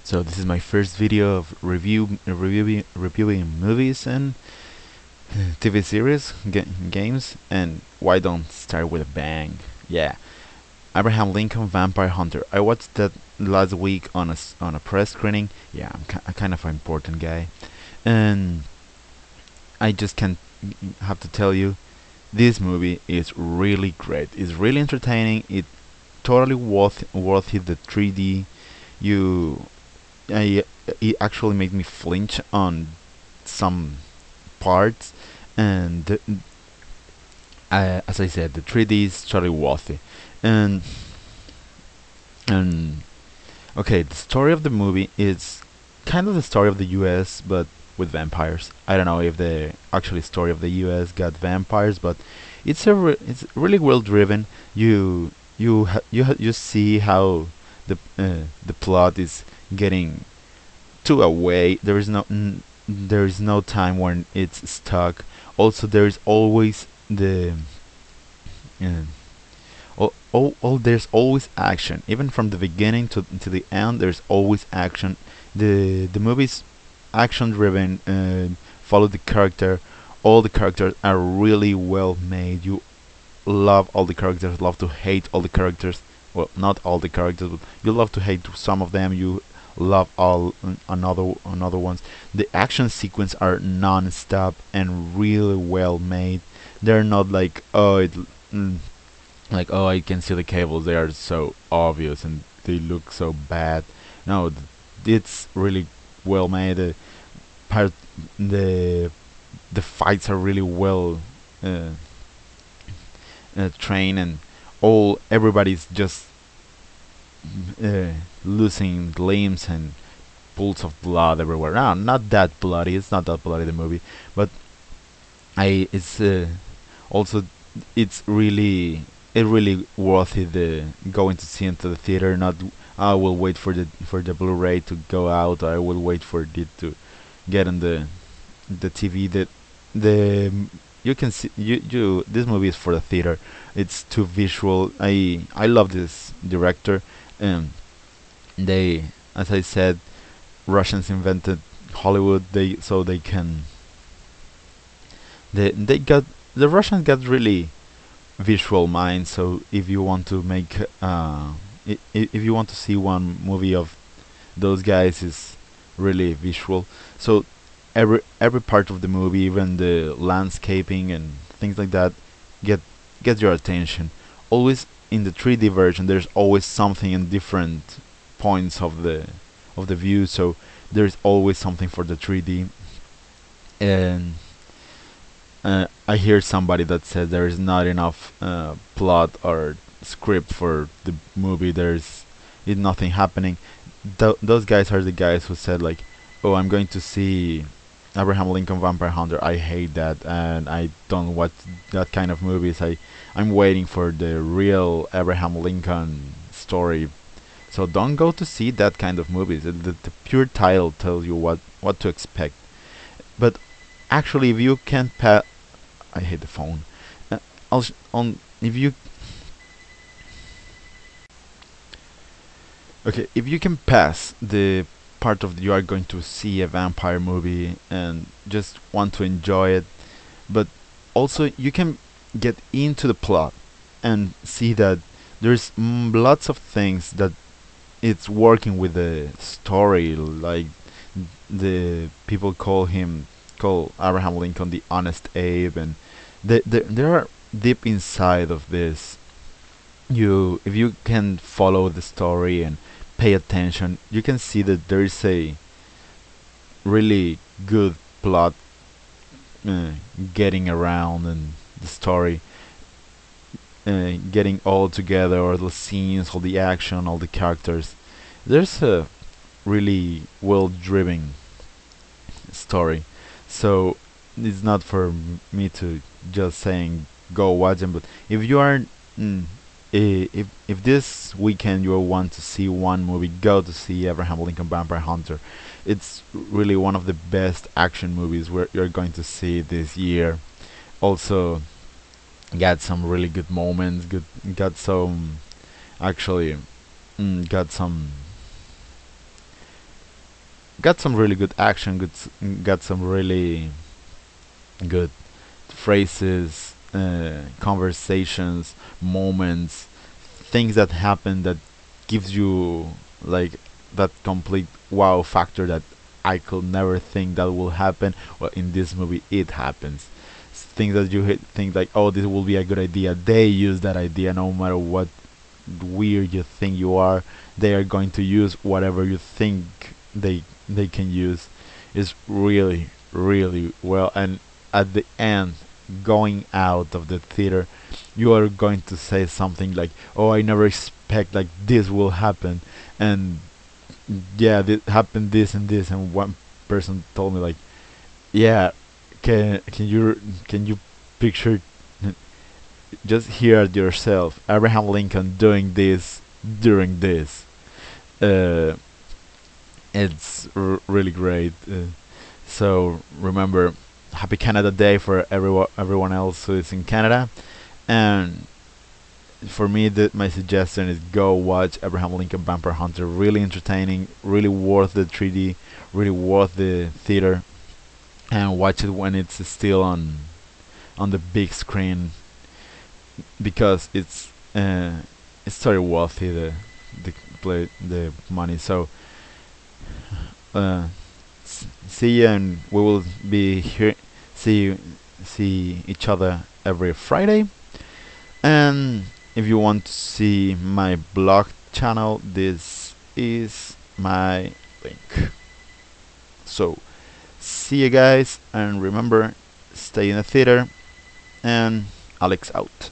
So this is my first video of reviewing movies and TV series, games, and why don't start with a bang? Yeah, Abraham Lincoln Vampire Hunter. I watched that last week on a press screening. Yeah, I'm a kind of an important guy, and I just can't have to tell you, this movie is really great. It's really entertaining. It totally worth it. The 3D, you, I, it actually made me flinch on some parts, and as I said, the 3D is totally worthy. And and okay, the story of the movie is kind of the story of the U.S. but with vampires. I don't know if the actually story of the U.S. got vampires, but it's really well driven. You see how the plot is getting to a way. There is no time when it's stuck. Also, there is always uh, there's always action. Even from the beginning to the end, there's always action. The movie's action driven. Follow the character. All the characters are really well made. You love all the characters. Love to hate all the characters. Well, not all the characters, but you love to hate some of them. You love all another ones. The action sequence are non-stop and really well made. They're not like mm, oh, I can see the cables. They are so obvious and they look so bad. No, it's really well made. Part the the fights are really well uh, trained, and all everybody's just uh, losing limbs and pools of blood everywhere. Now, not that bloody. It's not that bloody, the movie, but I it's also it's really worth it, going to see into the theater. Not I will wait for the Blu-ray to go out. I will wait for it to get on the TV. The you can see you this movie is for the theater. It's too visual. I love this director. Um, they, as I said, Russians invented Hollywood. They can they got the Russians got really visual mind. So if you want to make if you want to see one movie of those guys, is really visual. So every part of the movie, even the landscaping and things like that, get get your attention. Always in the 3D version, there's always something in different points of the view. So there's always something for the 3D. And I hear somebody that said there is not enough plot or script for the movie. There's is nothing happening. Those guys are the guys who said like, "Oh, I'm going to see Abraham Lincoln Vampire Hunter. I hate that, and I don't watch that kind of movies. I'm waiting for the real Abraham Lincoln story." So don't go to see that kind of movies. The pure title tells you what to expect. But actually, if you can't I hate the phone. On if you okay, if you can pass the part of you are going to see a vampire movie and just want to enjoy it, but also you can get into the plot and see that there's lots of things that it's working with the story. Like the people call Abraham Lincoln the honest Abe, and there are deep inside of this. You if you can follow the story and pay attention, you can see that there is a really good plot uh, getting around, and the story getting all together, all the scenes, all the action, all the characters. There's a really well driven story. So it's not for me to just saying go watch them, but if you are mm, if this weekend you want to see one movie, go to see Abraham Lincoln Vampire Hunter. It's really one of the best action movies where you're going to see this year. Also, got some really good moments. Got some actually got some got some really good action, got some really good phrases, conversations, moments, things that happen that gives you like that complete wow factor that I could never think that will happen. Well, in this movie, it happens. Things that you think like, oh, this will be a good idea. They use that idea, no matter what weird you think you are. They are going to use whatever you think they can use. Is really really well, and at the end, going out of the theater, you are going to say something like, "Oh, I never expect like this will happen," and yeah, this happened this and this, and one person told me like, "Yeah, can you picture just hear it yourself, Abraham Lincoln doing this during this." Uh, it's really great. So remember, Happy Canada Day for everyone else who is in Canada. And for me, my suggestion is go watch Abraham Lincoln Vampire Hunter. Really entertaining, really worth the 3D, really worth the theater, and watch it when it's still on the big screen, because it's very worthy the play the money. So uh, see you, and we will be here. See each other every Friday. And if you want to see my blog channel, this is my link. So see you guys, and remember, stay in the theater. And Alex out.